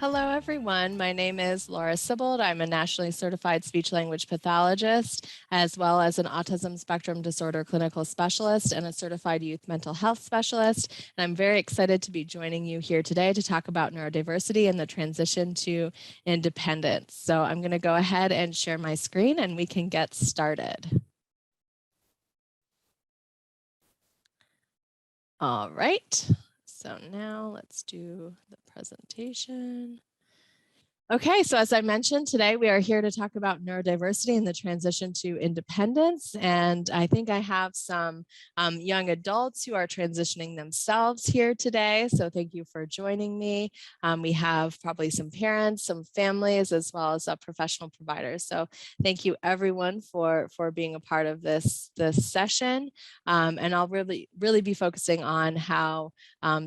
Hello, everyone. My name is Laura Sibold. I'm a nationally certified speech-language pathologist, as well as an autism spectrum disorder clinical specialist and a certified youth mental health specialist. And I'm very excited to be joining you here today to talk about neurodiversity and the transition to independence. So I'm going to go ahead and share my screen and we can get started. All right. So now let's do the presentation. Okay, so as I mentioned, today we are here to talk about neurodiversity and the transition to independence. And I think I have some young adults who are transitioning themselves here today. So thank you for joining me. We have probably some parents, some families, as well as professional providers. So thank you everyone for being a part of this session. And I'll really be focusing on how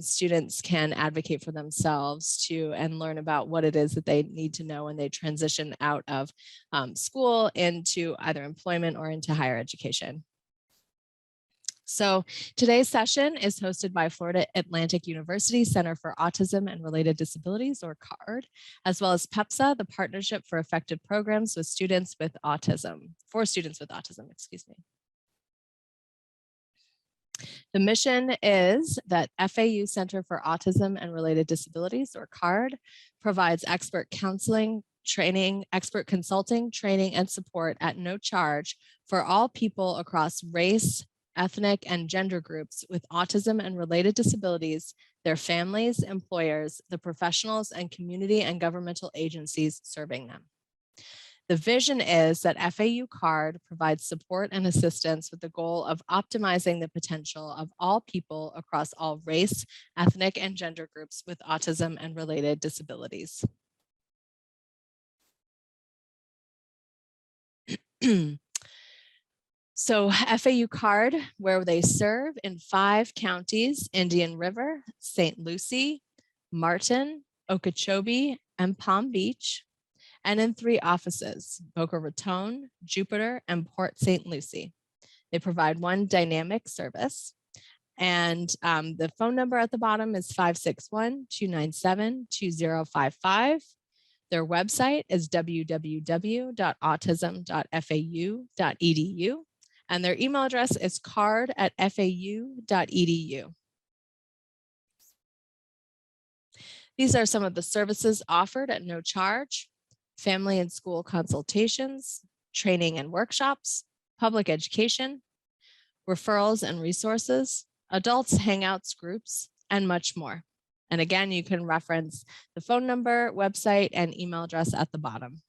students can advocate for themselves and learn about what it is that they need to know when they transition out of school into either employment or into higher education. So today's session is hosted by Florida Atlantic University Center for Autism and Related Disabilities, or CARD, as well as PEPSA, the Partnership for Effective Programs with Students with Autism, excuse me. The mission is that FAU Center for Autism and Related Disabilities, or CARD, provides expert counseling, training, expert consulting, training, and support at no charge for all people across race, ethnic, and gender groups with autism and related disabilities, their families, employers, the professionals, and community and governmental agencies serving them. The vision is that FAU CARD provides support and assistance with the goal of optimizing the potential of all people across all race, ethnic, and gender groups with autism and related disabilities. So FAU CARD, where they serve in 5 counties: Indian River, St. Lucie, Martin, Okeechobee, and Palm Beach, and in 3 offices: Boca Raton, Jupiter, and Port St. Lucie. They provide 1 dynamic service. And the phone number at the bottom is 561-297-2055. Their website is www.autism.fau.edu. And their email address is card@fau.edu. These are some of the services offered at no charge: family and school consultations, training and workshops, public education, referrals and resources, adults hangouts groups, and much more. And again, you can reference the phone number, website, and email address at the bottom.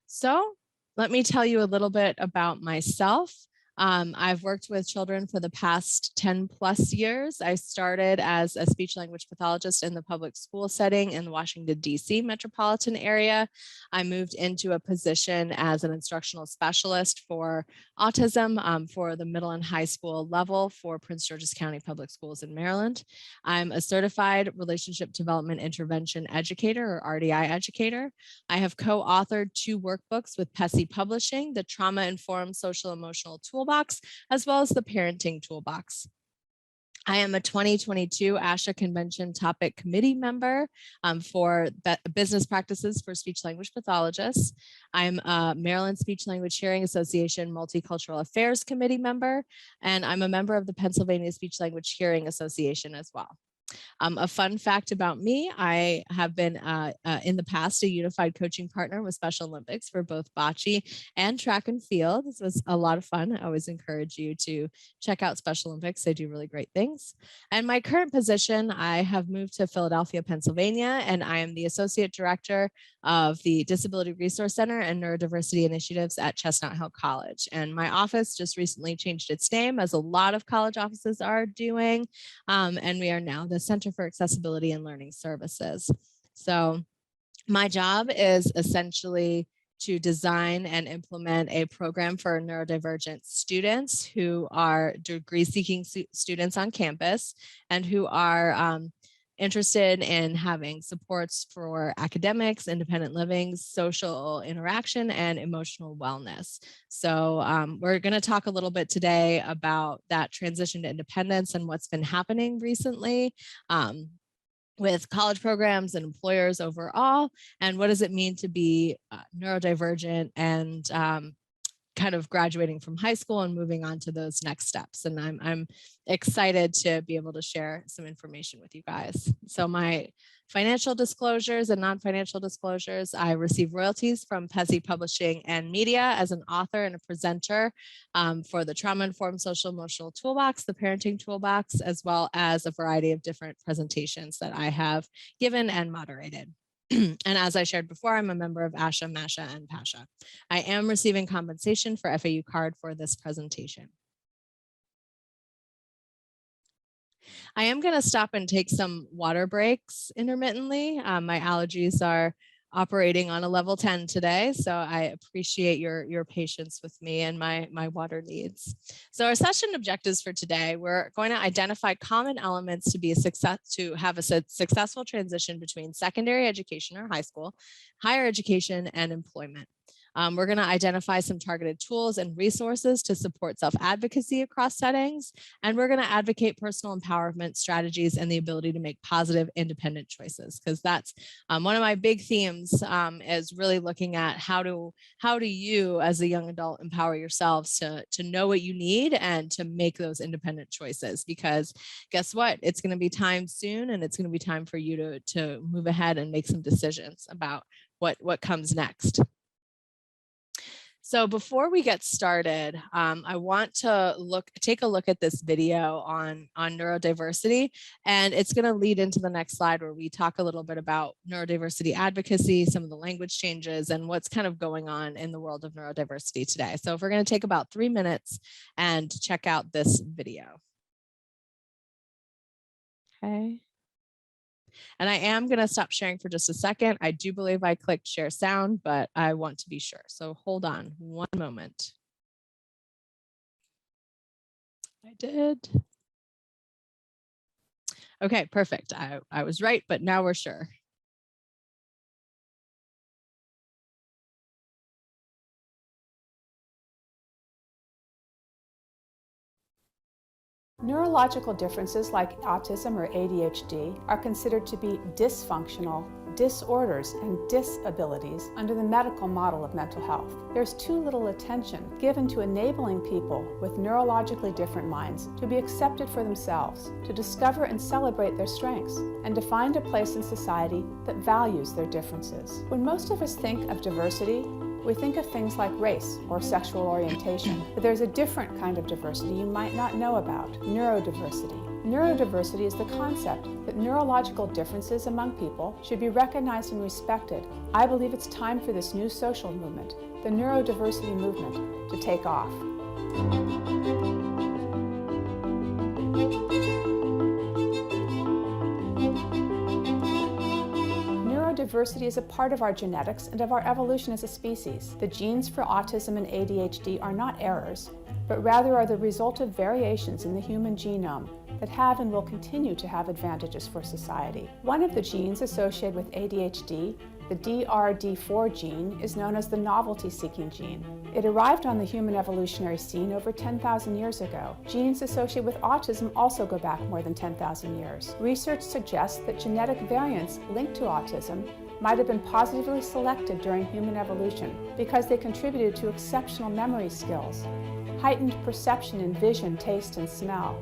So let me tell you a little bit about myself. I've worked with children for the past 10 plus years. I started as a speech language pathologist in the public school setting in the Washington, D.C. metropolitan area. I moved into a position as an instructional specialist for autism for the middle and high school level for Prince George's County Public Schools in Maryland. I'm a certified relationship development intervention educator, or RDI educator. I have co-authored 2 workbooks with PEPSA Publishing, the Trauma-Informed Social Emotional Toolbox, as well as the Parenting Toolbox. I am a 2022 ASHA Convention Topic Committee member for Business Practices for Speech Language Pathologists. I'm a Maryland Speech Language Hearing Association Multicultural Affairs Committee member, and I'm a member of the Pennsylvania Speech Language Hearing Association as well. A fun fact about me: I have been in the past a unified coaching partner with Special Olympics for both bocce and track and field. This was a lot of fun. I always encourage you to check out Special Olympics. They do really great things. And my current position, I have moved to Philadelphia, Pennsylvania, and I am the Associate Director of the Disability Resource Center and Neurodiversity Initiatives at Chestnut Hill College. And my office just recently changed its name, as a lot of college offices are doing, and we are now the Center for Accessibility and Learning Services. So my job is essentially to design and implement a program for neurodivergent students who are degree-seeking students on campus and who are interested in having supports for academics, independent living, social interaction, and emotional wellness. So we're going to talk a little bit today about that transition to independence and what's been happening recently with college programs and employers overall, and what does it mean to be neurodivergent and kind of graduating from high school and moving on to those next steps. And I'm excited to be able to share some information with you guys. So my financial disclosures and non-financial disclosures: I receive royalties from PEPSA Publishing and Media as an author and a presenter for the Trauma-Informed Social Emotional Toolbox, the Parenting Toolbox, as well as a variety of different presentations that I have given and moderated. And as I shared before, I'm a member of ASHA, MASHA, and PASHA. I am receiving compensation for FAU card for this presentation. I am going to stop and take some water breaks intermittently. My allergies are operating on a level 10 today, so I appreciate your patience with me and my water needs. So our session objectives for today: we're going to identify common elements to have a successful transition between secondary education or high school, higher education, and employment. We're going to identify some targeted tools and resources to support self-advocacy across settings, and we're going to advocate personal empowerment strategies and the ability to make positive, independent choices, because that's one of my big themes, is really looking at how do you as a young adult empower yourselves to know what you need and to make those independent choices, because guess what? It's going to be time soon, and it's going to be time for you to move ahead and make some decisions about what comes next. So before we get started, I want to take a look at this video on neurodiversity, and it's going to lead into the next slide where we talk a little bit about neurodiversity advocacy, some of the language changes, and what's kind of going on in the world of neurodiversity today. So if we're going to take about 3 minutes and check out this video. Okay. And I am going to stop sharing for just a second. I do believe I clicked share sound, but I want to be sure. So hold on one moment. I did. Okay, perfect. I was right, but now we're sure. Neurological differences like autism or ADHD are considered to be dysfunctional disorders and disabilities under the medical model of mental health. There's too little attention given to enabling people with neurologically different minds to be accepted for themselves, to discover and celebrate their strengths, and to find a place in society that values their differences. When most of us think of diversity, we think of things like race or sexual orientation, but there's a different kind of diversity you might not know about: neurodiversity. Neurodiversity is the concept that neurological differences among people should be recognized and respected. I believe it's time for this new social movement, the neurodiversity movement, to take off. Neurodiversity is a part of our genetics and of our evolution as a species. The genes for autism and ADHD are not errors, but rather are the result of variations in the human genome that have and will continue to have advantages for society. One of the genes associated with ADHD, the DRD4 gene, is known as the novelty-seeking gene. It arrived on the human evolutionary scene over 10,000 years ago. Genes associated with autism also go back more than 10,000 years. Research suggests that genetic variants linked to autism might have been positively selected during human evolution because they contributed to exceptional memory skills, heightened perception in vision, taste, and smell,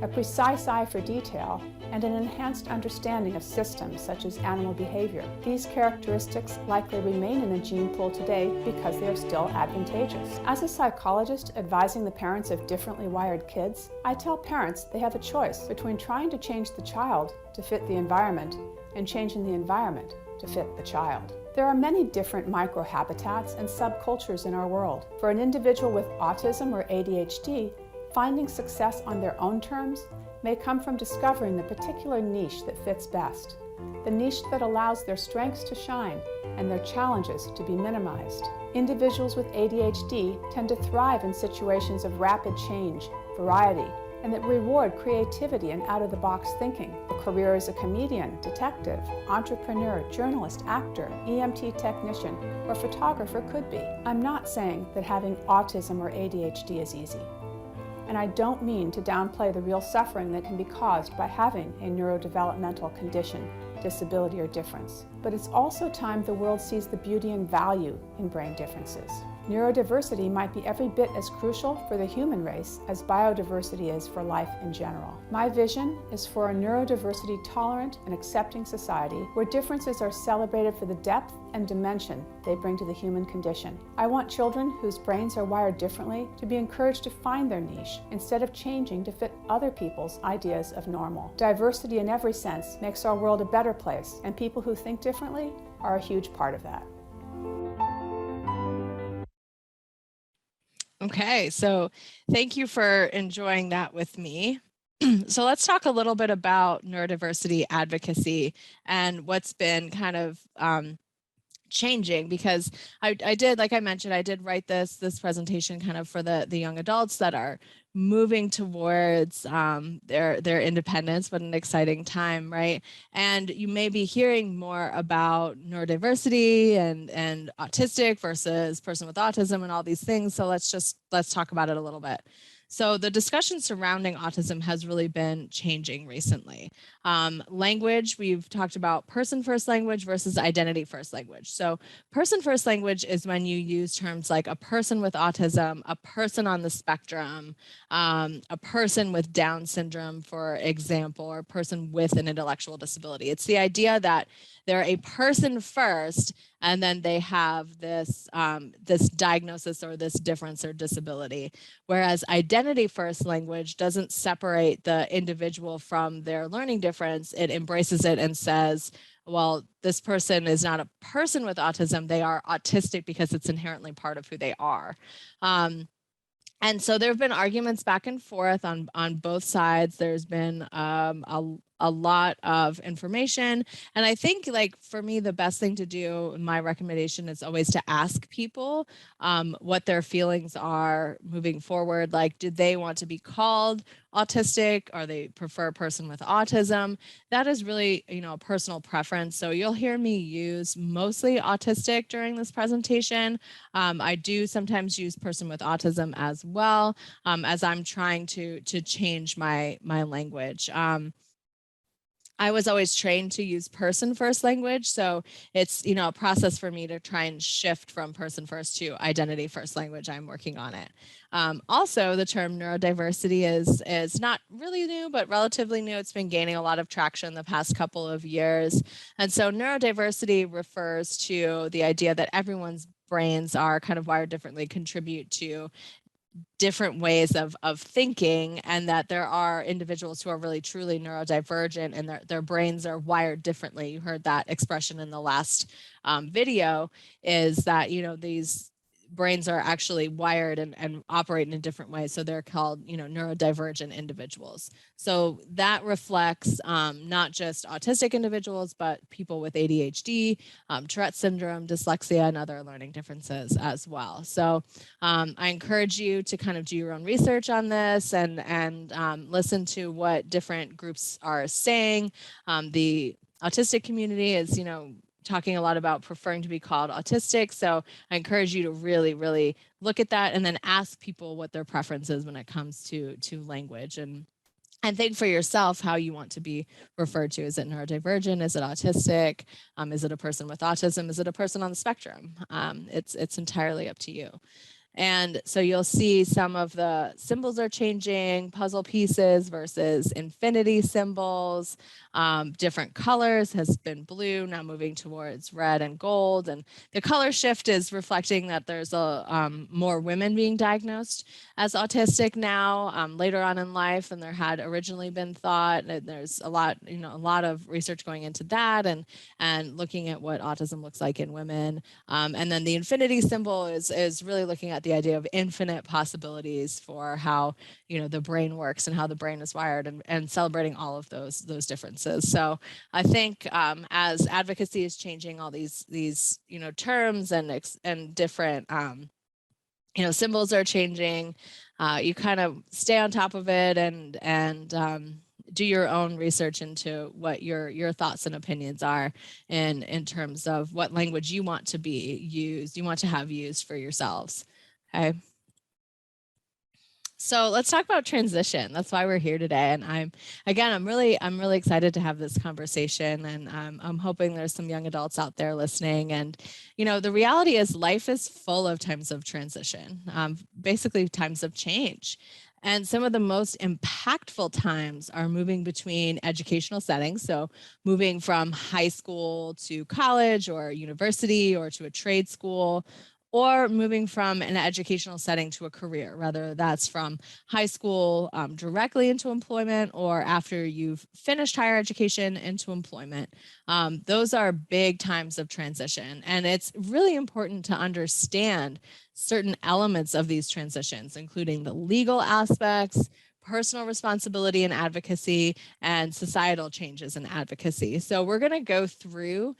a precise eye for detail, and an enhanced understanding of systems such as animal behavior. These characteristics likely remain in the gene pool today because they are still advantageous. As a psychologist advising the parents of differently wired kids, I tell parents they have a choice between trying to change the child to fit the environment and changing the environment to fit the child. There are many different microhabitats and subcultures in our world. For an individual with autism or ADHD, finding success on their own terms may come from discovering the particular niche that fits best, the niche that allows their strengths to shine and their challenges to be minimized. Individuals with ADHD tend to thrive in situations of rapid change, variety, and that reward creativity and out-of-the-box thinking. A career as a comedian, detective, entrepreneur, journalist, actor, EMT technician, or photographer could be. I'm not saying that having autism or ADHD is easy. And I don't mean to downplay the real suffering that can be caused by having a neurodevelopmental condition, disability, or difference. But it's also time the world sees the beauty and value in brain differences. Neurodiversity might be every bit as crucial for the human race as biodiversity is for life in general. My vision is for a neurodiversity-tolerant and accepting society where differences are celebrated for the depth and dimension they bring to the human condition. I want children whose brains are wired differently to be encouraged to find their niche instead of changing to fit other people's ideas of normal. Diversity in every sense makes our world a better place, and people who think differently are a huge part of that. Okay, so thank you for enjoying that with me. So let's talk a little bit about neurodiversity advocacy and what's been kind of changing, because I did, like I mentioned, I did write this presentation kind of for the young adults that are moving towards their independence, but an exciting time, right? And you may be hearing more about neurodiversity and autistic versus person with autism and all these things. So let's talk about it a little bit. So the discussion surrounding autism has really been changing recently. Language, we've talked about person-first language versus identity-first language. So person-first language is when you use terms like a person with autism, a person on the spectrum, a person with Down syndrome, for example, or a person with an intellectual disability. It's the idea that they're a person first, and then they have this, this diagnosis or this difference or disability. Whereas identity first language doesn't separate the individual from their learning difference. It embraces it and says, well, this person is not a person with autism, they are autistic because it's inherently part of who they are. And so there have been arguments back and forth on both sides. There's been a lot of information. And I think, like, for me, the best thing to do, my recommendation is always to ask people what their feelings are moving forward. Like, do they want to be called autistic, or they prefer a person with autism? That is really, you know, a personal preference. So you'll hear me use mostly autistic during this presentation. I do sometimes use person with autism as well, as I'm trying to change my language. I was always trained to use person first language. So it's, you know, a process for me to try and shift from person first to identity first language. I'm working on it. Also, the term neurodiversity is not really new, but relatively new. It's been gaining a lot of traction the past couple of years. And so neurodiversity refers to the idea that everyone's brains are kind of wired differently, contribute to different ways of thinking, and that there are individuals who are really truly neurodivergent and their brains are wired differently. You heard that expression in the last video, is that, you know, these brains are actually wired and operate in a different way. So they're called, you know, neurodivergent individuals. So that reflects not just autistic individuals, but people with ADHD, Tourette syndrome, dyslexia, and other learning differences as well. So I encourage you to kind of do your own research on this and listen to what different groups are saying. The autistic community is, you know, talking a lot about preferring to be called autistic. So I encourage you to really, really look at that and then ask people what their preference is when it comes to language, and think for yourself how you want to be referred to. Is it neurodivergent? Is it autistic? Is it a person with autism? Is it a person on the spectrum? It's entirely up to you. And so you'll see some of the symbols are changing, puzzle pieces versus infinity symbols. Different colors has been blue, now moving towards red and gold. And the color shift is reflecting that there's more women being diagnosed as autistic now, later on in life than there had originally been thought. And there's a lot, you know, a lot of research going into that and looking at what autism looks like in women. And then the infinity symbol is really looking at the idea of infinite possibilities for how, you know, the brain works and how the brain is wired, and celebrating all of those differences. So I think as advocacy is changing all these you know, terms and different you know, symbols are changing, you kind of stay on top of it and do your own research into what your thoughts and opinions are in terms of what language you want to be used, you want to have used for yourselves. Okay. So let's talk about transition. That's why we're here today. And I'm really excited to have this conversation. And I'm hoping there's some young adults out there listening. And, the reality is life is full of times of transition, basically times of change. And some of the most impactful times are moving between educational settings. So moving from high school to college or university or to a trade school, or moving from an educational setting to a career, whether that's from high school directly into employment or after you've finished higher education into employment. Those are big times of transition. And it's really important to understand certain elements of these transitions, including the legal aspects, personal responsibility and advocacy, and societal changes in advocacy. So we're going to go through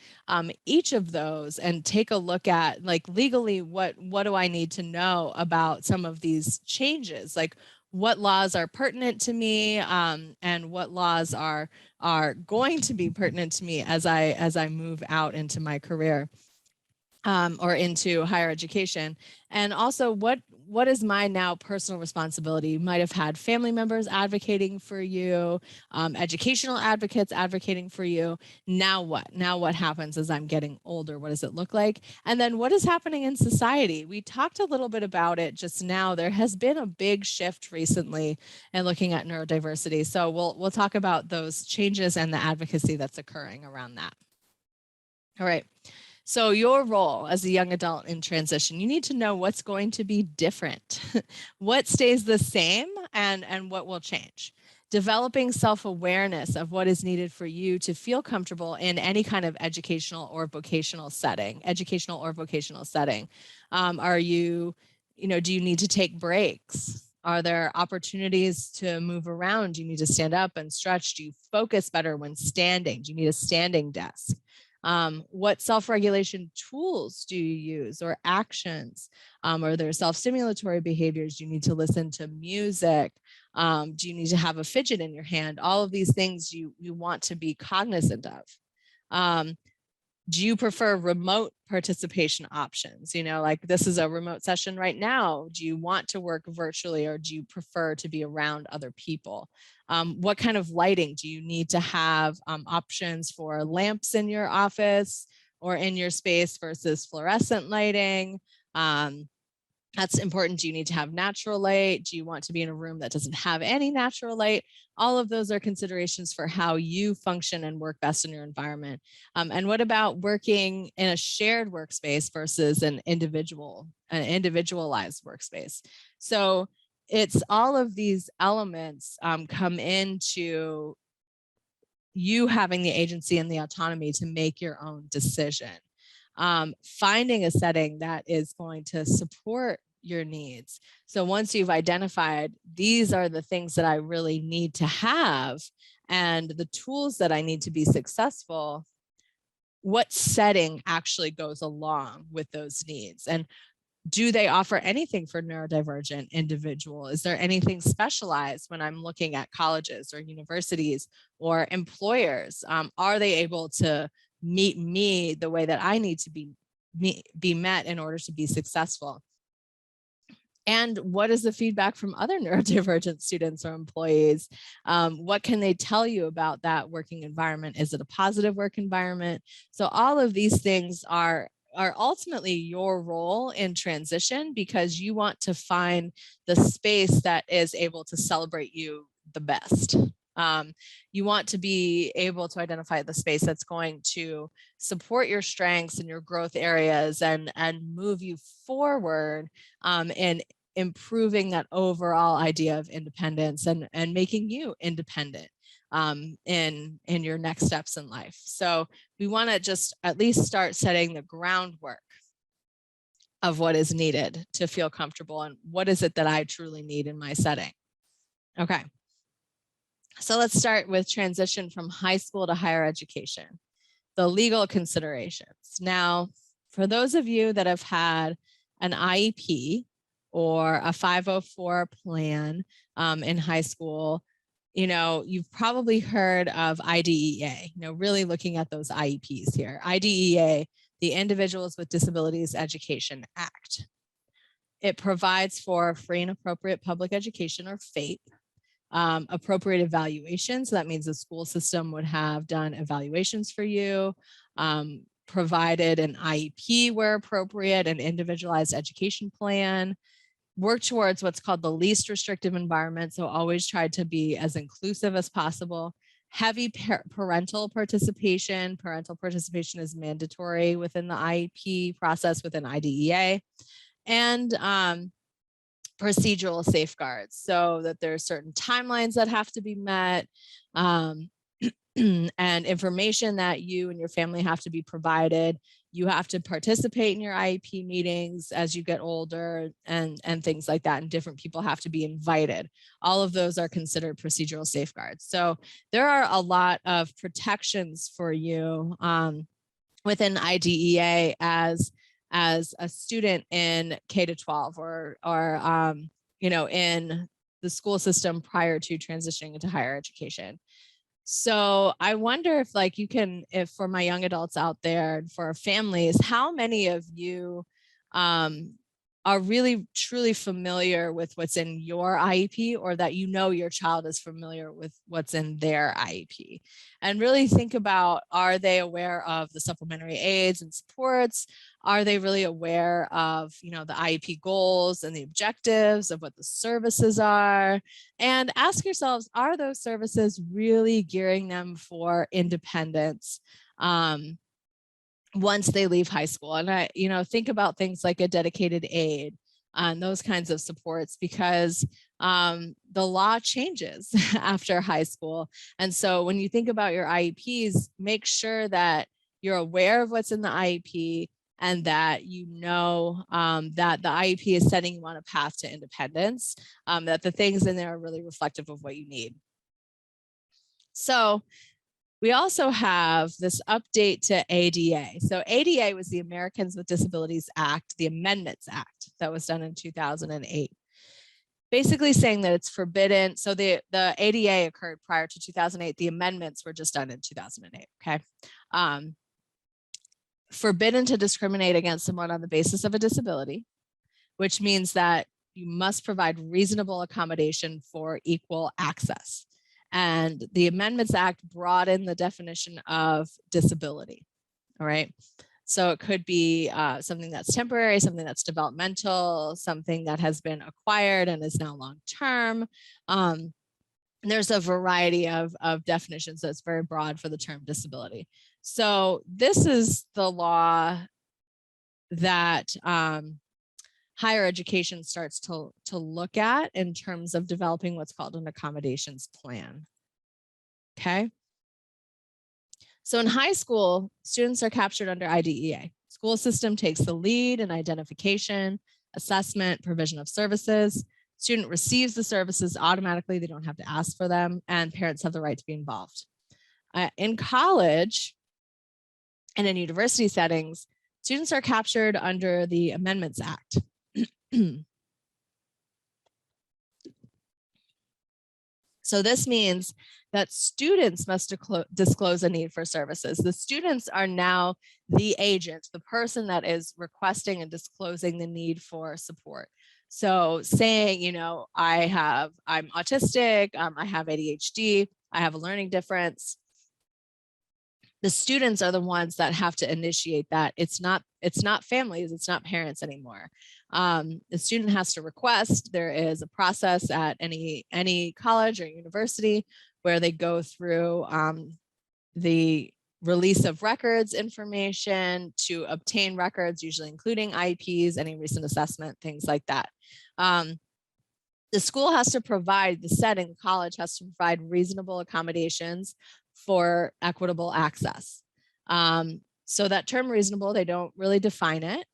each of those and take a look at, like, legally, what do I need to know about some of these changes? Like, what laws are pertinent to me, and what laws are going to be pertinent to me as I move out into my career. Or into higher education. And also, what is my now personal responsibility? You might have had family members advocating for you, educational advocates advocating for you. Now what? Now what happens as I'm getting older? What does it look like? And then what is happening in society? We talked a little bit about it just now. There has been a big shift recently in looking at neurodiversity. So we'll talk about those changes and the advocacy that's occurring around that. All right. So your role as a young adult in transition, you need to know what's going to be different, what stays the same, and what will change. Developing self-awareness of what is needed for you to feel comfortable in any kind of educational or vocational setting. Are you, do you need to take breaks? Are there opportunities to move around? Do you need to stand up and stretch? Do you focus better when standing? Do you need a standing desk? What self-regulation tools do you use, or actions? Are there self-stimulatory behaviors? Do you need to listen to music? Do you need to have a fidget in your hand? All of these things you want to be cognizant of. Do you prefer remote participation options? Like, this is a remote session right now. Do you want to work virtually, or do you prefer to be around other people? What kind of lighting do you need to have? Options for lamps in your office or in your space versus fluorescent lighting. That's important. Do you need to have natural light? Do you want to be in a room that doesn't have any natural light? All of those are considerations for how you function and work best in your environment. And what about working in a shared workspace versus an individualized workspace? So it's all of these elements come into you having the agency and the autonomy to make your own decision. Finding a setting that is going to support your needs. So once you've identified, these are the things that I really need to have and the tools that I need to be successful, what setting actually goes along with those needs? And do they offer anything for neurodivergent individual? Is there anything specialized when I'm looking at colleges or universities or employers? Are they able to meet me the way that I need to be met in order to be successful? And what is the feedback from other neurodivergent students or employees? What can they tell you about that working environment? Is it a positive work environment? So all of these things are ultimately your role in transition, because you want to find the space that is able to celebrate you the best. You want to be able to identify the space that's going to support your strengths and your growth areas and move you forward in improving that overall idea of independence and making you independent in your next steps in life. So we want to just at least start setting the groundwork of what is needed to feel comfortable and what is it that I truly need in my setting. Okay. So let's start with transition from high school to higher education, the legal considerations. Now, for those of you that have had an IEP or a 504 plan in high school, you know, you've probably heard of IDEA, you know, really looking at those IEPs here. IDEA, the Individuals with Disabilities Education Act. It provides for free and appropriate public education, or FAPE, appropriate evaluation. So that means the school system would have done evaluations for you, provided an IEP where appropriate, an individualized education plan, work towards what's called the least restrictive environment. So always try to be as inclusive as possible. Heavy parental participation. Parental participation is mandatory within the IEP process within IDEA. And procedural safeguards, so that there are certain timelines that have to be met, and information that you and your family have to be provided. You have to participate in your IEP meetings as you get older, and things like that, and different people have to be invited. All of those are considered procedural safeguards. So there are a lot of protections for you within IDEA as a student in K-12 or you know, in the school system prior to transitioning into higher education. So I wonder if, like, you can, if for my young adults out there, for families, how many of you are really truly familiar with what's in your IEP, or that you know your child is familiar with what's in their IEP? And really think about, are they aware of the supplementary aids and supports? Are they really aware of, you know, the IEP goals and the objectives of what the services are? And ask yourselves, are those services really gearing them for independence once they leave high school? And you know, think about things like a dedicated aide and those kinds of supports, because the law changes after high school. And so when you think about your IEPs, make sure that you're aware of what's in the IEP, and that you know that the IEP is setting you on a path to independence, that the things in there are really reflective of what you need. So we also have this update to ADA. So ADA was the Americans with Disabilities Act, the Amendments Act that was done in 2008. Basically saying that it's forbidden. So the ADA occurred prior to 2008. The amendments were just done in 2008, okay? Forbidden to discriminate against someone on the basis of a disability, which means that you must provide reasonable accommodation for equal access. And the Amendments Act broadened the definition of disability, all right? So it could be something that's temporary, something that's developmental, something that has been acquired and is now long-term. There's a variety of definitions that's very broad for the term disability. So this is the law that higher education starts to look at in terms of developing what's called an accommodations plan. Okay. So in high school, students are captured under IDEA. School system takes the lead in identification, assessment, provision of services. Student receives the services automatically. They don't have to ask for them, and parents have the right to be involved. In college and in university settings, students are captured under the Amendments Act. So this means that students must disclose a need for services. The students are now the agent, the person that is requesting and disclosing the need for support. So saying, you know, I'm autistic, I have ADHD, I have a learning difference. The students are the ones that have to initiate that. It's not families, it's not parents anymore. The student has to request. There is a process at any college or university where they go through the release of records information to obtain records, usually including IEPs, any recent assessment, things like that. The school has to provide, the setting, the college has to provide reasonable accommodations for equitable access. So that term reasonable, they don't really define it.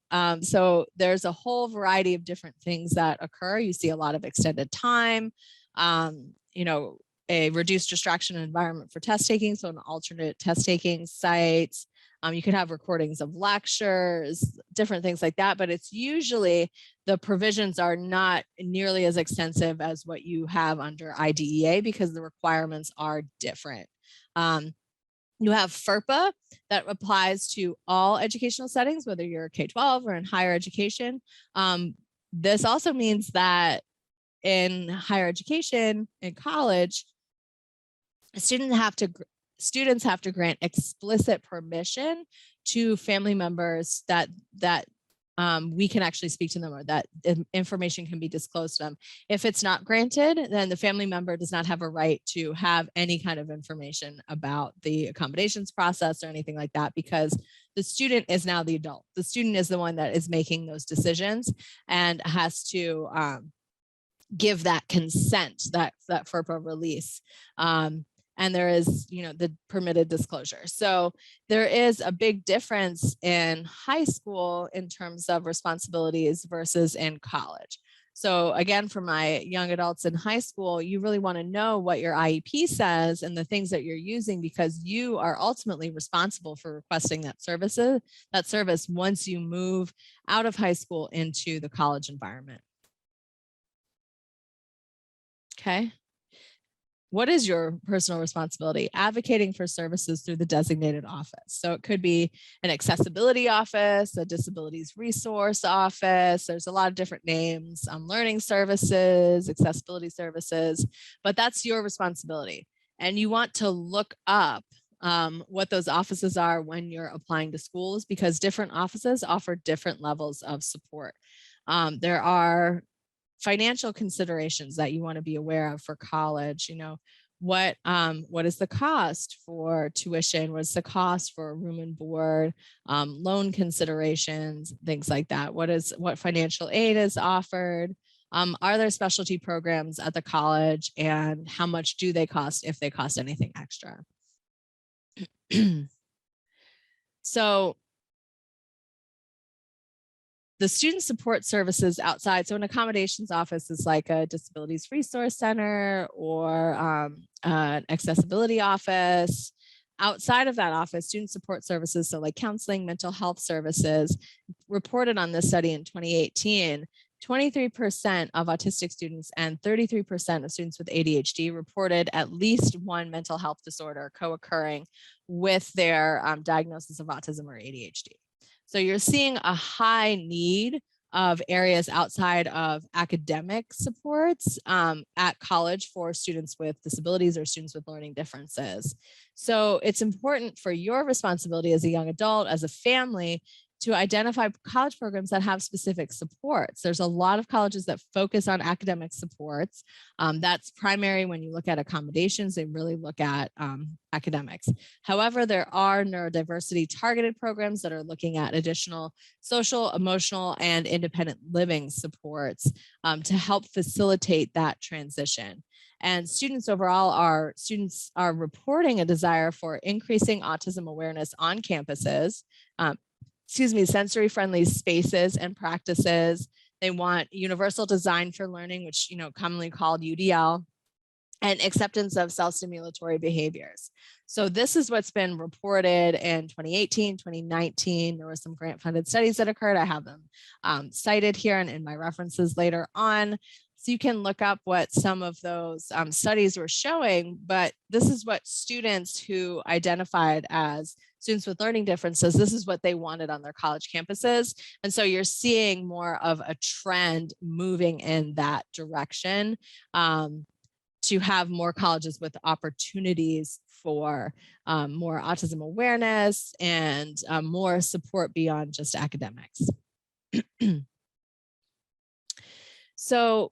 So there's a whole variety of different things that occur. You see a lot of extended time, you know, a reduced distraction environment for test taking, so an alternate test taking sites. You could have recordings of lectures, different things like that, but it's usually the provisions are not nearly as extensive as what you have under IDEA because the requirements are different. You have FERPA that applies to all educational settings, whether you're K-12 or in higher education. This also means that in higher education, in college, students have to grant explicit permission to family members that we can actually speak to them, or that information can be disclosed to them. If it's not granted, then the family member does not have a right to have any kind of information about the accommodations process or anything like that, because the student is now the adult. The student is the one that is making those decisions and has to give that consent, that FERPA release. And there is, the permitted disclosure. So there is a big difference in high school in terms of responsibilities versus in college. So again, for my young adults in high school, you really want to know what your IEP says and the things that you're using, because you are ultimately responsible for requesting that service once you move out of high school into the college environment. Okay. What is your personal responsibility? Advocating for services through the designated office. So it could be an accessibility office, a disabilities resource office. There's a lot of different names, learning services, accessibility services, but that's your responsibility. And you want to look up what those offices are when you're applying to schools, because different offices offer different levels of support. There are financial considerations that you want to be aware of for college. What is the cost for tuition? What's the cost for room and board, loan considerations, things like that? What financial aid is offered? Are there specialty programs at the college, and how much do they cost, if they cost anything extra? So the student support services outside, so an accommodations office is like a disabilities resource center or an accessibility office. Outside of that office, student support services, so like counseling, mental health services, reported on this study in 2018, 23% of autistic students and 33% of students with ADHD reported at least one mental health disorder co-occurring with their diagnosis of autism or ADHD. So you're seeing a high need of areas outside of academic supports at college for students with disabilities or students with learning differences. So it's important for your responsibility as a young adult, as a family, to identify college programs that have specific supports. There's a lot of colleges that focus on academic supports. That's primary. When you look at accommodations, they really look at academics. However, there are neurodiversity targeted programs that are looking at additional social, emotional, and independent living supports to help facilitate that transition. And students overall are reporting a desire for increasing autism awareness on campuses, sensory-friendly spaces and practices. They want universal design for learning, which, commonly called UDL, and acceptance of self-stimulatory behaviors. So this is what's been reported in 2018, 2019. There were some grant-funded studies that occurred. I have them cited here and in my references later on. So you can look up what some of those studies were showing, but this is what students who identified as students with learning differences, this is what they wanted on their college campuses. And so you're seeing more of a trend moving in that direction to have more colleges with opportunities for more autism awareness and more support beyond just academics. So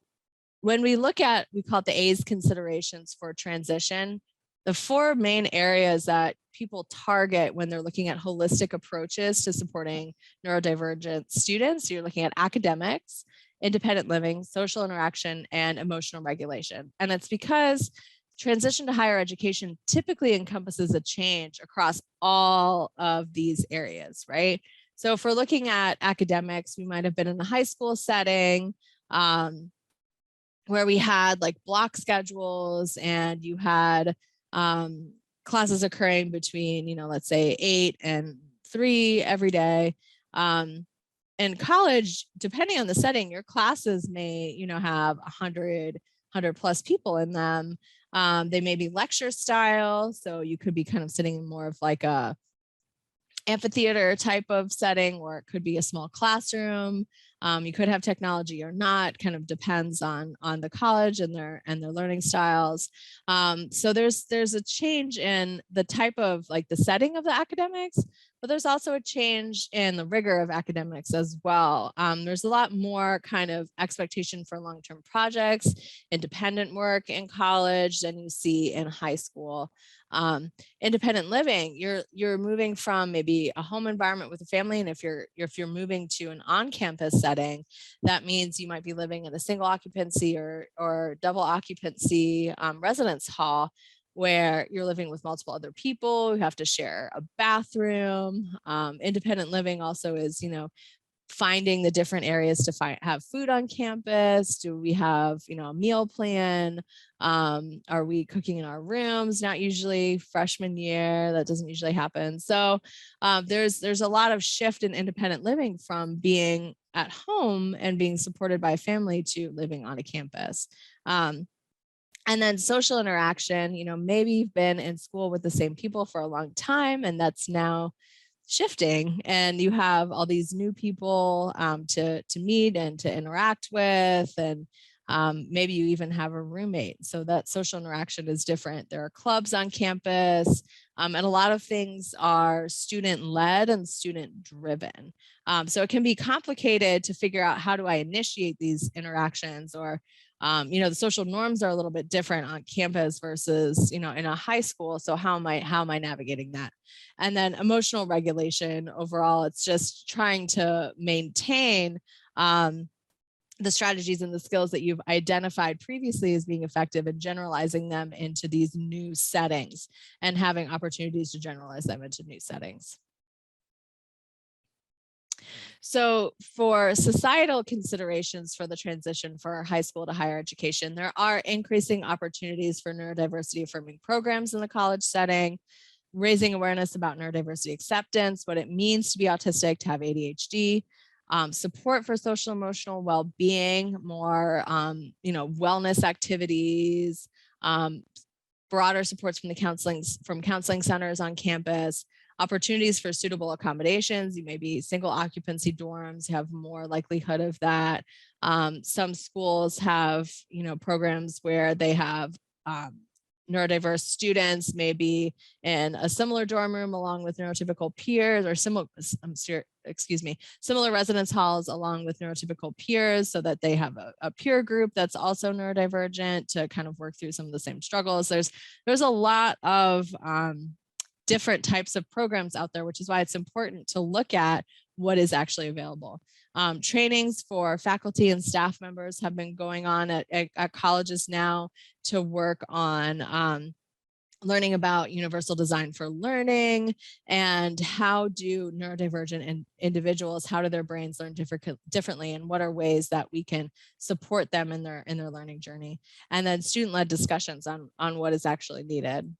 when we look at, we call it the A's considerations for transition, the four main areas that people target when they're looking at holistic approaches to supporting neurodivergent students, you're looking at academics, independent living, social interaction, and emotional regulation. And it's because transition to higher education typically encompasses a change across all of these areas, right? So if we're looking at academics, we might have been in a high school setting, where we had like block schedules, and you had classes occurring between, let's say 8 and 3 every day. In college, depending on the setting, your classes may, have 100 plus people in them. They may be lecture style, so you could be kind of sitting in more of like a amphitheater type of setting, or it could be a small classroom. You could have technology or not, kind of depends on the college and their learning styles. So there's a change in the type of like the setting of the academics, but there's also a change in the rigor of academics as well. There's a lot more kind of expectation for long-term projects, independent work in college than you see in high school. Independent living, you're moving from maybe a home environment with a family, and if you're moving to an on-campus setting, that means you might be living in a single occupancy or double occupancy residence hall, where you're living with multiple other people who have to share a bathroom. Independent living also is, finding the different areas to have food on campus. Do we have, a meal plan? Are we cooking in our rooms? Not usually. Freshman year, that doesn't usually happen. So there's a lot of shift in independent living from being at home and being supported by a family to living on a campus. And then social interaction, maybe you've been in school with the same people for a long time, and that's now shifting, and you have all these new people to meet and to interact with, and maybe you even have a roommate. So that social interaction is different. There are clubs on campus, and a lot of things are student-led and student-driven. So it can be complicated to figure out, how do I initiate these interactions? Or the social norms are a little bit different on campus versus, in a high school. So how am I navigating that? And then emotional regulation overall, it's just trying to maintain the strategies and the skills that you've identified previously as being effective, and generalizing them into these new settings and having opportunities to generalize them into new settings. So for societal considerations for the transition for high school to higher education, there are increasing opportunities for neurodiversity affirming programs in the college setting, raising awareness about neurodiversity acceptance, what it means to be autistic, to have ADHD, support for social emotional well-being, more wellness activities, broader supports from counseling centers on campus, opportunities for suitable accommodations. You may be single occupancy dorms, have more likelihood of that. Some schools have, programs where they have neurodiverse students, maybe in a similar dorm room along with neurotypical peers, or similar residence halls along with neurotypical peers, so that they have a peer group that's also neurodivergent to kind of work through some of the same struggles. There's a lot of different types of programs out there, which is why it's important to look at what is actually available. Trainings for faculty and staff members have been going on at colleges now to work on learning about universal design for learning, and how do neurodivergent individuals, how do their brains learn differently, and what are ways that we can support them in their learning journey. And then student-led discussions on what is actually needed.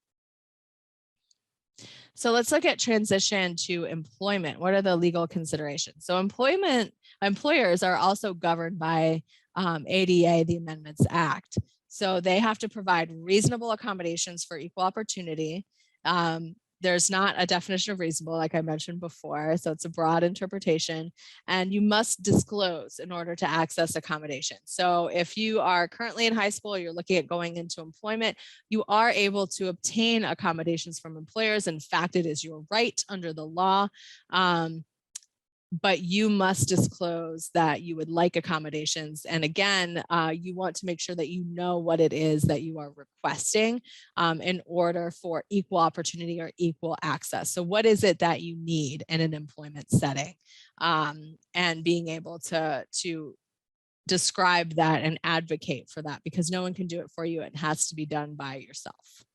So let's look at transition to employment. What are the legal considerations? So employers are also governed by ADA, the Amendments Act. So they have to provide reasonable accommodations for equal opportunity. There's not a definition of reasonable, like I mentioned before, so it's a broad interpretation, and you must disclose in order to access accommodation. So if you are currently in high school, you're looking at going into employment, you are able to obtain accommodations from employers. In fact, it is your right under the law. But you must disclose that you would like accommodations. And again, you want to make sure that you know what it is that you are requesting in order for equal opportunity or equal access. So what is it that you need in an employment setting? And being able to describe that and advocate for that, because no one can do it for you. It has to be done by yourself.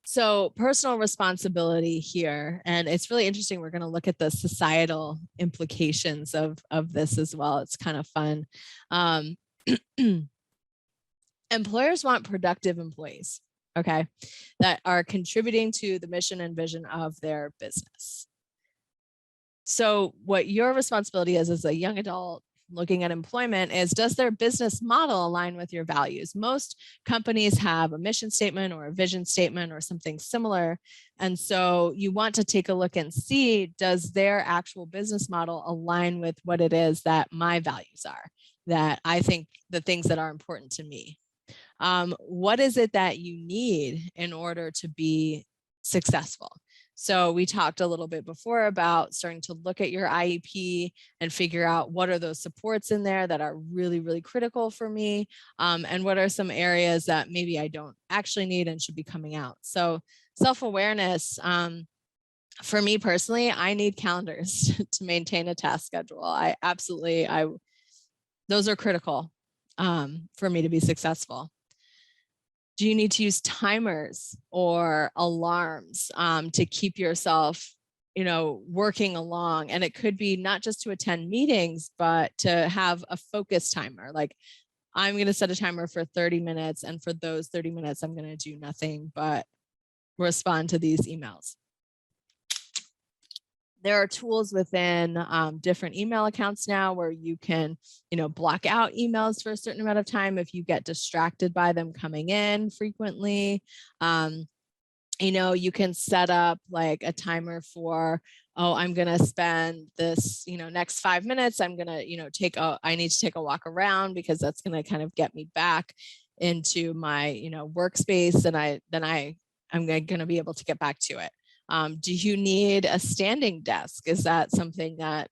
So personal responsibility here, and it's really interesting. We're going to look at the societal implications of this as well. It's kind of fun. Employers want productive employees, okay, that are contributing to the mission and vision of their business. So what your responsibility is as a young adult looking at employment is, does their business model align with your values? Most companies have a mission statement or a vision statement or something similar. And so you want to take a look and see, does their actual business model align with what it is that my values are, that I think the things that are important to me? What is it that you need in order to be successful? So we talked a little bit before about starting to look at your IEP and figure out what are those supports in there that are really, really critical for me, and what are some areas that maybe I don't actually need and should be coming out. So self-awareness, for me personally, I need calendars to maintain a task schedule. Those are critical for me to be successful. Do you need to use timers or alarms to keep yourself, working along? And it could be not just to attend meetings, but to have a focus timer. Like, I'm going to set a timer for 30 minutes. And for those 30 minutes, I'm going to do nothing but respond to these emails. There are tools within different email accounts now where you can, block out emails for a certain amount of time if you get distracted by them coming in frequently. You can set up like a timer for, I'm going to spend this, next 5 minutes. I'm going to, I need to take a walk around because that's going to kind of get me back into my, workspace. And I'm going to be able to get back to it. Do you need a standing desk? Is that something that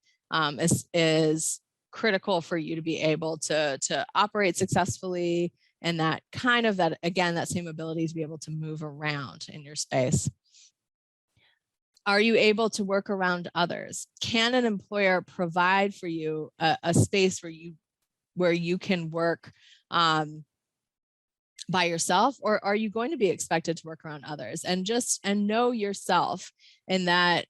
is critical for you to be able to operate successfully, and that same ability to be able to move around in your space? Are you able to work around others? Can an employer provide for you a space where you can work by yourself, or are you going to be expected to work around others? And know yourself in that.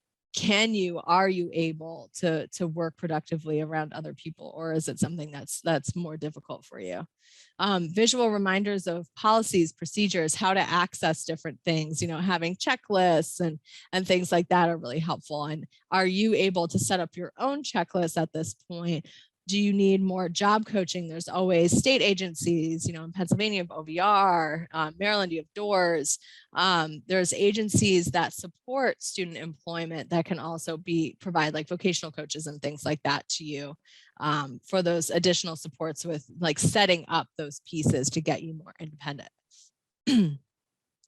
Are you able to work productively around other people, or is it something that's more difficult for you? Visual reminders of policies, procedures, how to access different things, having checklists and things like that are really helpful. And are you able to set up your own checklist at this point? Do you need more job coaching? There's always state agencies, in Pennsylvania, OVR, Maryland, you have DOORS. There's agencies that support student employment that can also provide like vocational coaches and things like that to you for those additional supports with like setting up those pieces to get you more independent.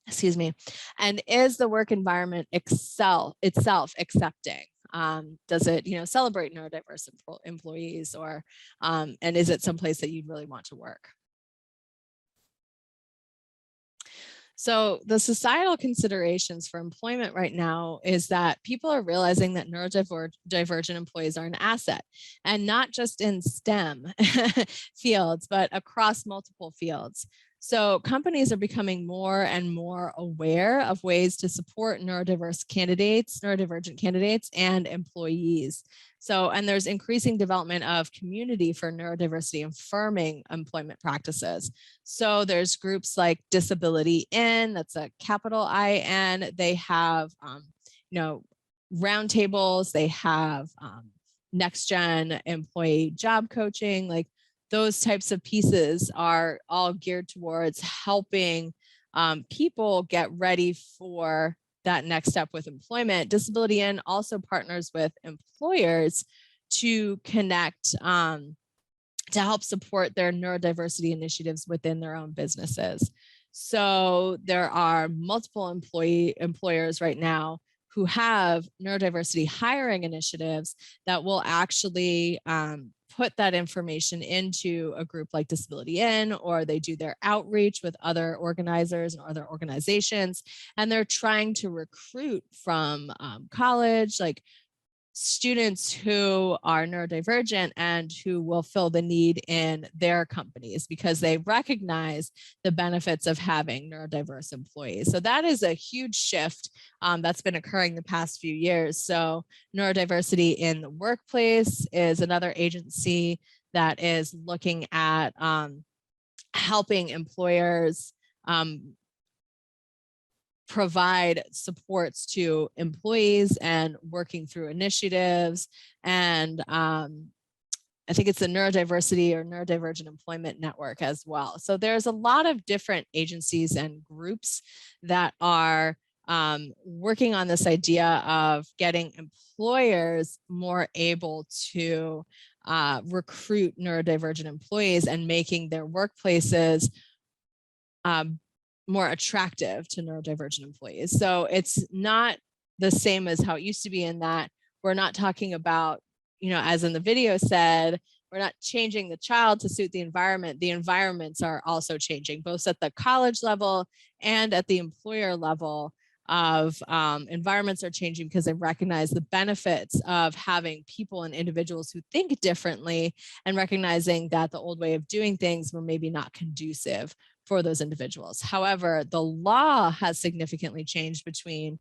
Excuse me. And is the work environment itself accepting? Does it, celebrate neurodiverse employees, or and is it someplace that you'd really want to work? So the societal considerations for employment right now is that people are realizing that neurodivergent employees are an asset, and not just in STEM fields, but across multiple fields. So companies are becoming more and more aware of ways to support neurodivergent candidates and employees. And there's increasing development of community for neurodiversity affirming employment practices. So there's groups like Disability In, that's a capital IN. They have, roundtables. They have next gen employee job coaching. Like, those types of pieces are all geared towards helping people get ready for that next step with employment. Disability In also partners with employers to connect to help support their neurodiversity initiatives within their own businesses. So there are multiple employers right now who have neurodiversity hiring initiatives that will actually put that information into a group like Disability In, or they do their outreach with other organizers and other organizations, and they're trying to recruit from college, like students who are neurodivergent and who will fill the need in their companies because they recognize the benefits of having neurodiverse employees. So that is a huge shift that's been occurring the past few years. So Neurodiversity in the Workplace is another agency that is looking at helping employers provide supports to employees and working through initiatives. And I think it's the Neurodiversity or Neurodivergent Employment Network as well. So there's a lot of different agencies and groups that are working on this idea of getting employers more able to recruit neurodivergent employees and making their workplaces more attractive to neurodivergent employees. So it's not the same as how it used to be, in that we're not talking about, as in the video said, we're not changing the child to suit the environment. The environments are also changing, both at the college level and at the employer level. Of environments are changing because they recognize the benefits of having people and individuals who think differently, and recognizing that the old way of doing things were maybe not conducive for those individuals. However, the law has significantly changed between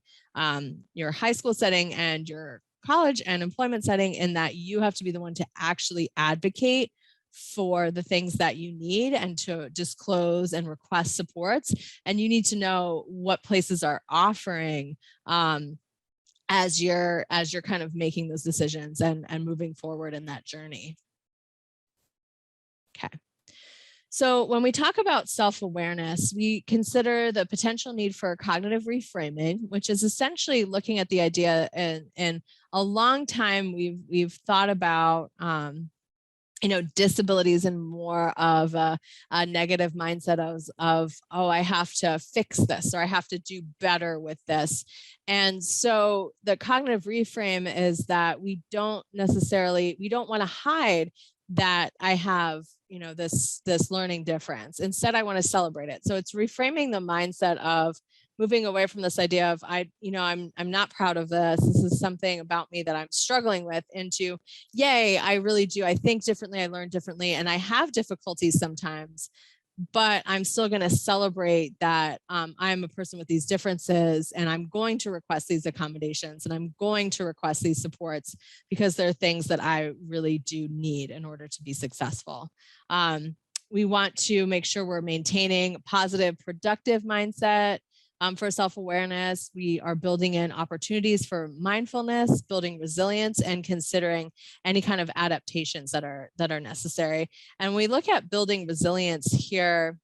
your high school setting and your college and employment setting, in that you have to be the one to actually advocate for the things that you need and to disclose and request supports. And you need to know what places are offering as you're kind of making those decisions and moving forward in that journey. Okay. So when we talk about self-awareness, we consider the potential need for cognitive reframing, which is essentially looking at the idea, in a long time we've thought about disabilities in more of a negative mindset of, oh, I have to fix this, or I have to do better with this. And so the cognitive reframe is that we don't want to hide that I have, this learning difference. Instead, I want to celebrate it. So it's reframing the mindset of moving away from this idea of I'm not proud of this. This is something about me that I'm struggling with, into, yay, I really do. I think differently, I learn differently, and I have difficulties sometimes, but I'm still going to celebrate that I'm a person with these differences, and I'm going to request these accommodations, and I'm going to request these supports because they're things that I really do need in order to be successful. We want to make sure we're maintaining a positive, productive mindset. For self-awareness, we are building in opportunities for mindfulness, building resilience, and considering any kind of adaptations that are necessary. And we look at building resilience here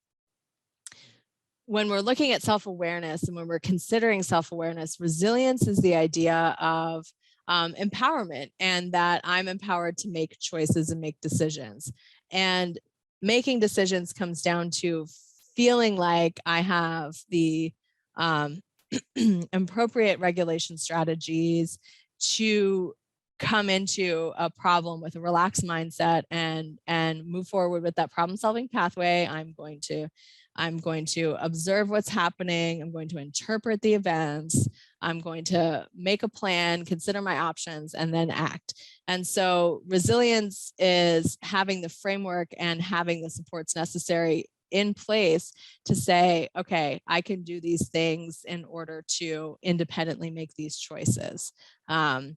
when we're looking at self-awareness, and when we're considering self-awareness. Resilience is the idea of empowerment, and that I'm empowered to make choices and make decisions. And making decisions comes down to feeling like I have the appropriate regulation strategies to come into a problem with a relaxed mindset and move forward with that problem solving pathway. I'm going to observe what's happening. I'm going to interpret the events. I'm going to make a plan, consider my options, and then act. And so resilience is having the framework and having the supports necessary in place to say, okay, I can do these things in order to independently make these choices. And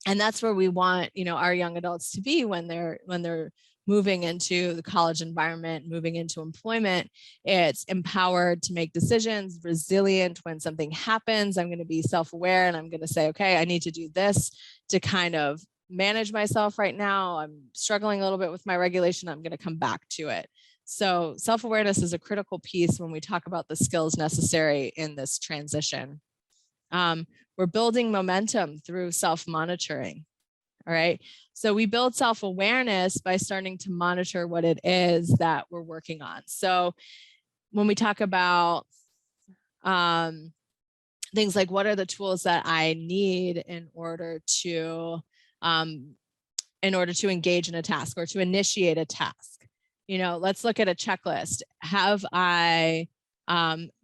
that's where we want, our young adults to be when they're moving into the college environment, moving into employment. It's empowered to make decisions, resilient when something happens. I'm going to be self-aware, and I'm going to say, okay, I need to do this to kind of manage myself right now. I'm struggling a little bit with my regulation. I'm going to come back to it. So self-awareness is a critical piece when we talk about the skills necessary in this transition. We're building momentum through self-monitoring. All right. So we build self-awareness by starting to monitor what it is that we're working on. So when we talk about things like, what are the tools that I need in order to engage in a task or to initiate a task? Let's look at a checklist. Have I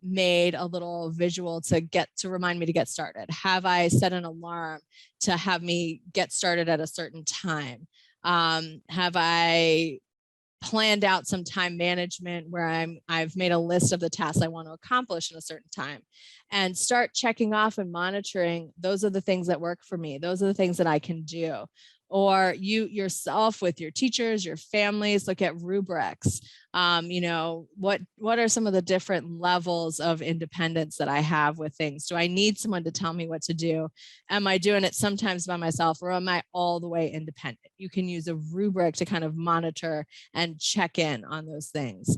made a little visual to remind me to get started? Have I set an alarm to have me get started at a certain time? Have I planned out some time management where I've made a list of the tasks I want to accomplish in a certain time, and start checking off and monitoring? Those are the things that work for me. Those are the things that I can do. or you yourself with your teachers, your families, look at rubrics. You know, what are some of the different levels of independence that I have with things? Do I need someone to tell me what to do? Am I doing it sometimes by myself, or am I all the way independent? You can use a rubric to kind of monitor and check in on those things.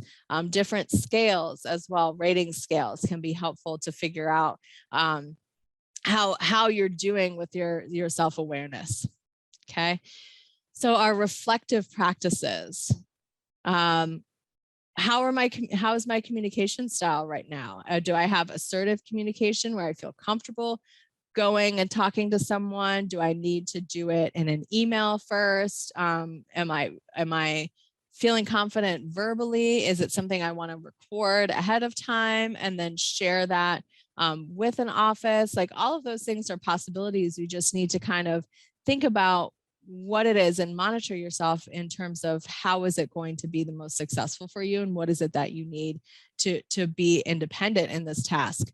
Different scales as well, rating scales can be helpful to figure out how you're doing with your self-awareness. Okay, so our reflective practices. How is my communication style right now? Do I have assertive communication where I feel comfortable going and talking to someone? Do I need to do it in an email first? Am I feeling confident verbally? Is it something I want to record ahead of time and then share that with an office? Like, all of those things are possibilities. We just need to kind of think about what it is and monitor yourself in terms of how is it going to be the most successful for you, and what is it that you need to be independent in this task.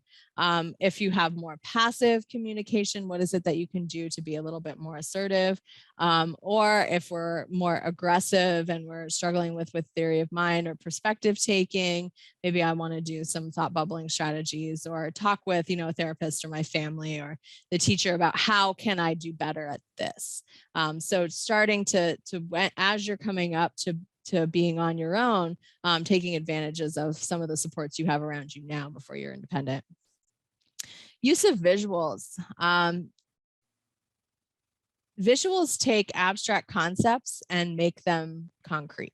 If you have more passive communication, what is it that you can do to be a little bit more assertive? Or if we're more aggressive and we're struggling with theory of mind or perspective taking, maybe I want to do some thought bubbling strategies, or talk with, you know, a therapist or my family or the teacher about how can I do better at this. So starting to as you're coming up to being on your own, taking advantages of some of the supports you have around you now before you're independent. Use of visuals. Visuals take abstract concepts and make them concrete.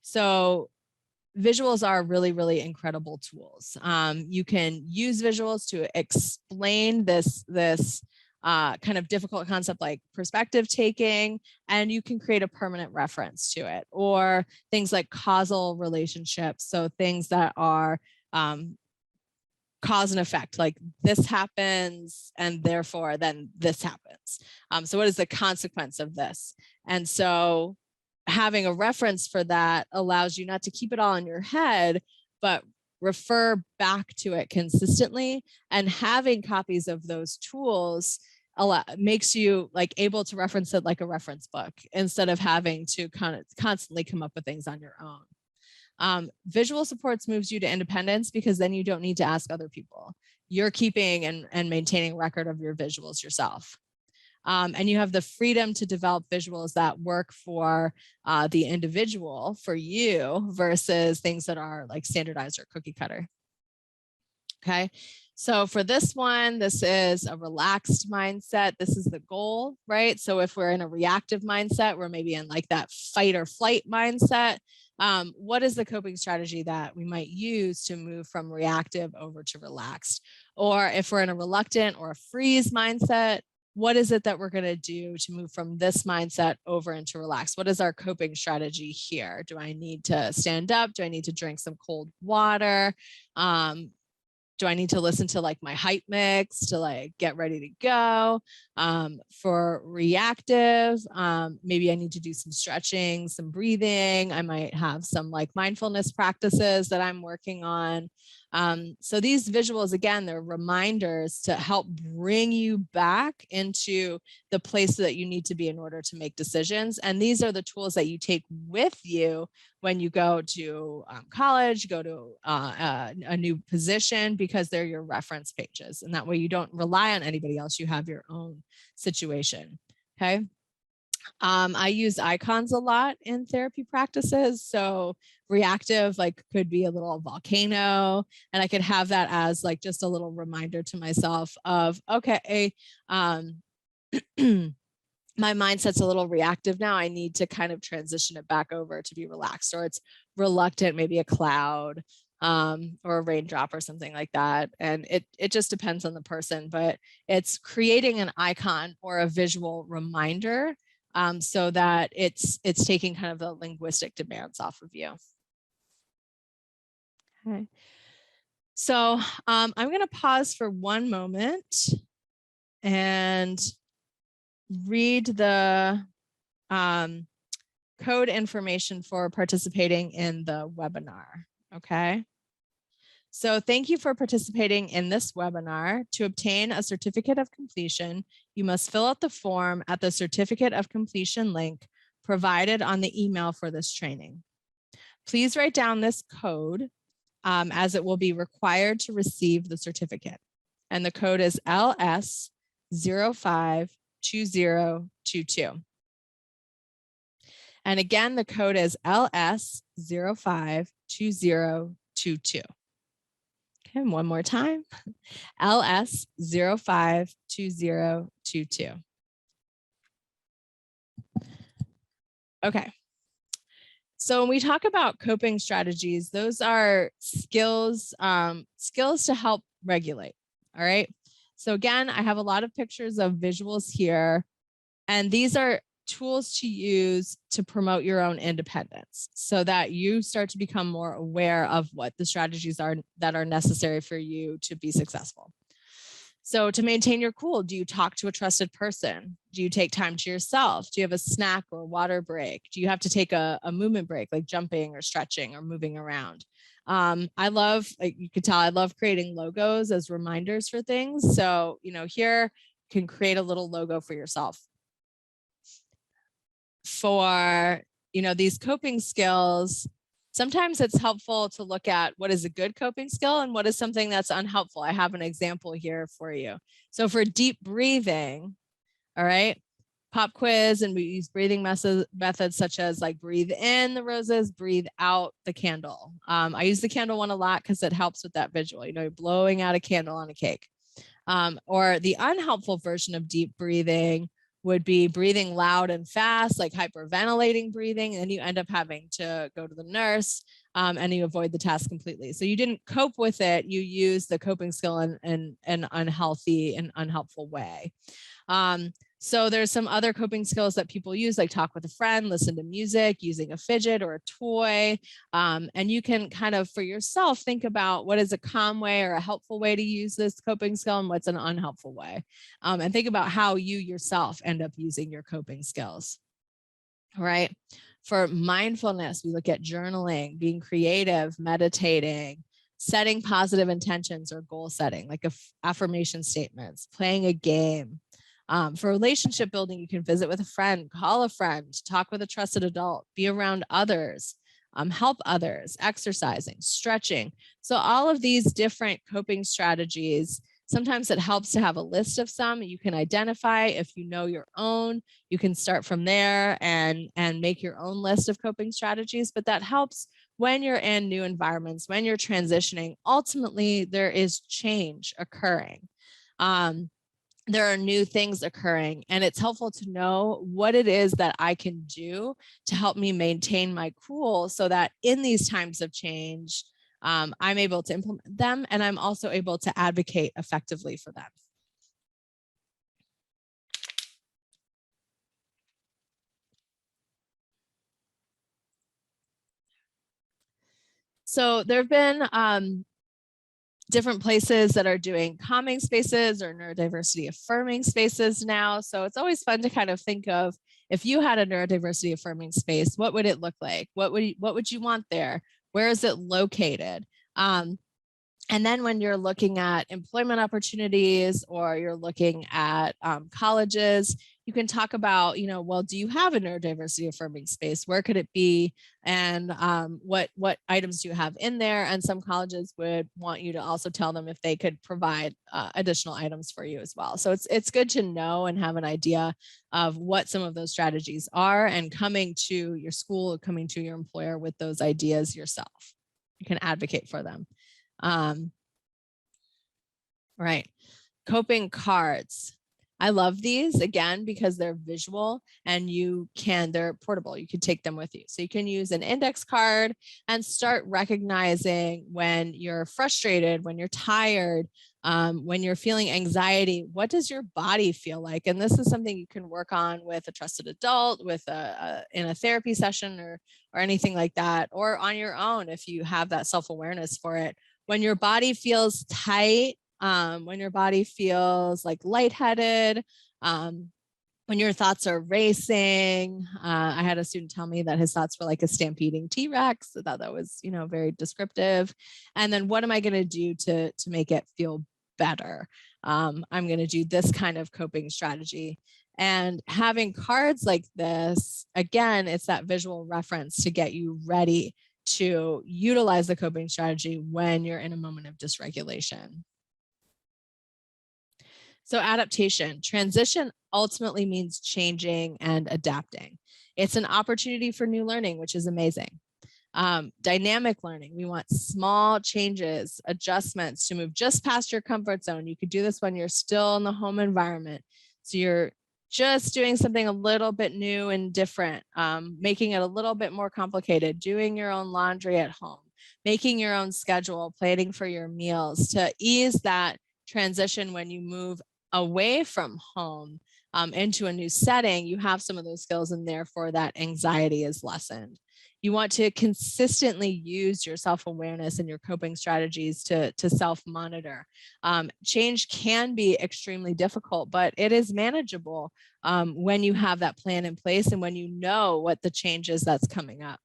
So visuals are really, really incredible tools. You can use visuals to explain this kind of difficult concept like perspective taking, and you can create a permanent reference to it, or things like causal relationships. So things that are cause and effect, like this happens and therefore then this happens. So what is the consequence of this? And so having a reference for that allows you not to keep it all in your head, but refer back to it consistently. And having copies of those tools makes you like able to reference it like a reference book, instead of having to kind of constantly come up with things on your own. Visual supports moves you to independence, because then you don't need to ask other people. You're keeping and maintaining record of your visuals yourself. And you have the freedom to develop visuals that work for the individual, for you, versus things that are like standardized or cookie cutter. Okay, so for this one, this is a relaxed mindset. This is the goal, right? So if we're in a reactive mindset, we're maybe in like that fight or flight mindset. What is the coping strategy that we might use to move from reactive over to relaxed? Or if we're in a reluctant or a freeze mindset, what is it that we're going to do to move from this mindset over into relaxed? What is our coping strategy here? Do I need to stand up? Do I need to drink some cold water? Do I need to listen to like my hype mix to like get ready to go? For reactive, maybe I need to do some stretching, some breathing. I might have some like mindfulness practices that I'm working on. So these visuals, again, they're reminders to help bring you back into the place that you need to be in order to make decisions. And these are the tools that you take with you when you go to college, go to a new position, because they're your reference pages. And that way you don't rely on anybody else. You have your own situation. Okay. I use icons a lot in therapy practices. So reactive, like, could be a little volcano, and I could have that as like just a little reminder to myself of, okay, my mindset's a little reactive now. I need to kind of transition it back over to be relaxed. Or it's reluctant, maybe a cloud or a raindrop or something like that. And it just depends on the person, but it's creating an icon or a visual reminder so that it's taking kind of the linguistic demands off of you. Okay. So I'm going to pause for one moment and read the code information for participating in the webinar. Okay. So thank you for participating in this webinar. To obtain a certificate of completion, you must fill out the form at the certificate of completion link provided on the email for this training. Please write down this code as it will be required to receive the certificate. And the code is LS052022. And again, the code is LS052022. Okay, one more time, LS052022. Okay. So when we talk about coping strategies, those are skills, skills to help regulate. All right. So again, I have a lot of pictures of visuals here, and these are tools to use to promote your own independence so that you start to become more aware of what the strategies are that are necessary for you to be successful. So to maintain your cool, do you talk to a trusted person? Do you take time to yourself? Do you have a snack or a water break? Do you have to take a movement break, like jumping or stretching or moving around? I love, like you can tell, I love creating logos as reminders for things. So, you know, here you can create a little logo for yourself. For, you know, these coping skills, sometimes it's helpful to look at what is a good coping skill and what is something that's unhelpful. I have an example here for you. So for deep breathing, all right, pop quiz, and we use breathing methods such as like breathe in the roses, breathe out the candle. I use the candle one a lot because it helps with that visual. You know, you're blowing out a candle on a cake. Or the unhelpful version of deep breathing would be breathing loud and fast, like hyperventilating breathing, and you end up having to go to the nurse and you avoid the task completely. So you didn't cope with it, you use the coping skill in an unhealthy and unhelpful way. So there's some other coping skills that people use, like talk with a friend, listen to music, using a fidget or a toy. And you can kind of, for yourself, think about what is a calm way or a helpful way to use this coping skill and what's an unhelpful way. And think about how you yourself end up using your coping skills. All right. For mindfulness, we look at journaling, being creative, meditating, setting positive intentions or goal setting, like affirmation statements, playing a game. For relationship building, you can visit with a friend, call a friend, talk with a trusted adult, be around others, help others, exercising, stretching. So all of these different coping strategies, sometimes it helps to have a list of some you can identify. If you know your own, you can start from there and make your own list of coping strategies, but that helps when you're in new environments, when you're transitioning. Ultimately, there is change occurring. There are new things occurring, and it's helpful to know what it is that I can do to help me maintain my cool so that in these times of change, I'm able to implement them, and I'm also able to advocate effectively for them. So there have been different places that are doing calming spaces or neurodiversity affirming spaces now. So it's always fun to kind of think of, if you had a neurodiversity affirming space, what would it look like? What would you want there? Where is it located? And then when you're looking at employment opportunities or you're looking at colleges, you can talk about, you know, well, do you have a neurodiversity affirming space? Where could it be? And what items do you have in there? And some colleges would want you to also tell them if they could provide additional items for you as well. So it's good to know and have an idea of what some of those strategies are, and coming to your school, coming to your employer with those ideas yourself. You can advocate for them. Right. Coping cards. I love these, again, because they're visual and they're portable. You can take them with you. So you can use an index card and start recognizing when you're frustrated, when you're tired, when you're feeling anxiety. What does your body feel like? And this is something you can work on with a trusted adult, with in a therapy session or anything like that, or on your own if you have that self-awareness for it. When your body feels tight, when your body feels like lightheaded, when your thoughts are racing. I had a student tell me that his thoughts were like a stampeding T-Rex. I thought that was, very descriptive. And then what am I going to do to make it feel better? I'm going to do this kind of coping strategy. And having cards like this, again, it's that visual reference to get you ready to utilize the coping strategy when you're in a moment of dysregulation. So adaptation, transition ultimately means changing and adapting. It's an opportunity for new learning, which is amazing. Dynamic learning, we want small changes, adjustments to move just past your comfort zone. You could do this when you're still in the home environment. So you're just doing something a little bit new and different, making it a little bit more complicated, doing your own laundry at home, making your own schedule, planning for your meals to ease that transition when you move away from home into a new setting. You have some of those skills, and therefore that anxiety is lessened. You want to consistently use your self-awareness and your coping strategies to self-monitor. Change can be extremely difficult, but it is manageable when you have that plan in place and when you know what the change is that's coming up.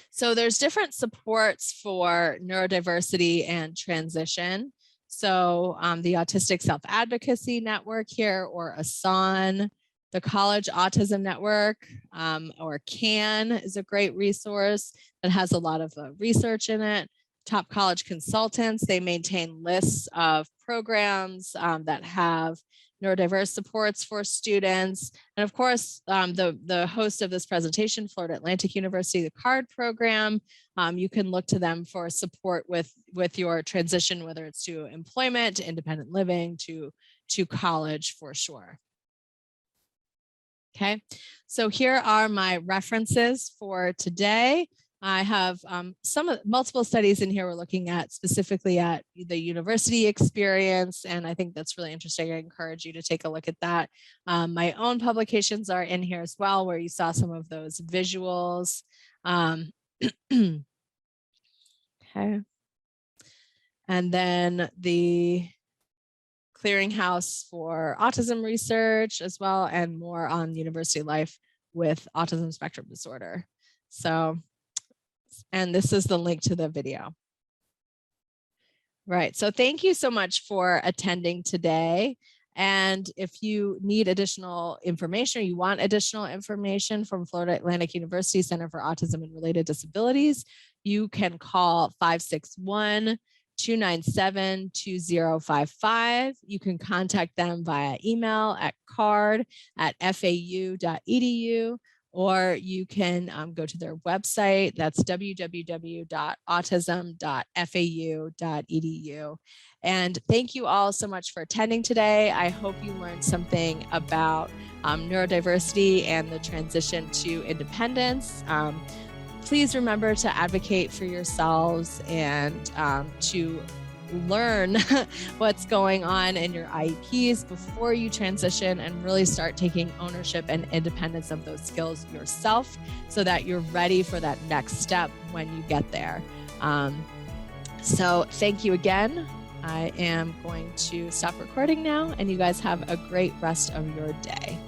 So there's different supports for neurodiversity and transition. So the Autistic Self-Advocacy Network here, or ASAN, the College Autism Network, or CAN, is a great resource that has a lot of research in it. Top College Consultants, they maintain lists of programs that have neurodiverse supports for students. And of course, the host of this presentation, Florida Atlantic University, the CARD program, you can look to them for support with your transition, whether it's to employment, to independent living, to college for sure. Okay, so here are my references for today. I have multiple studies in here we're looking at specifically at the university experience, and I think that's really interesting. I encourage you to take a look at that. My own publications are in here as well, where you saw some of those visuals. Okay. And then the Clearinghouse for Autism Research as well, and more on university life with autism spectrum disorder. So, and this is the link to the video. Right, so thank you so much for attending today. And if you need additional information, or you want additional information from Florida Atlantic University Center for Autism and Related Disabilities, you can call 561-297-2055. You can contact them via email at card@fau.edu, or you can go to their website. That's www.autism.fau.edu. And thank you all so much for attending today. I hope you learned something about neurodiversity and the transition to independence. Please remember to advocate for yourselves and to learn what's going on in your IEPs before you transition, and really start taking ownership and independence of those skills yourself, so that you're ready for that next step when you get there. So thank you again. I am going to stop recording now, and you guys have a great rest of your day.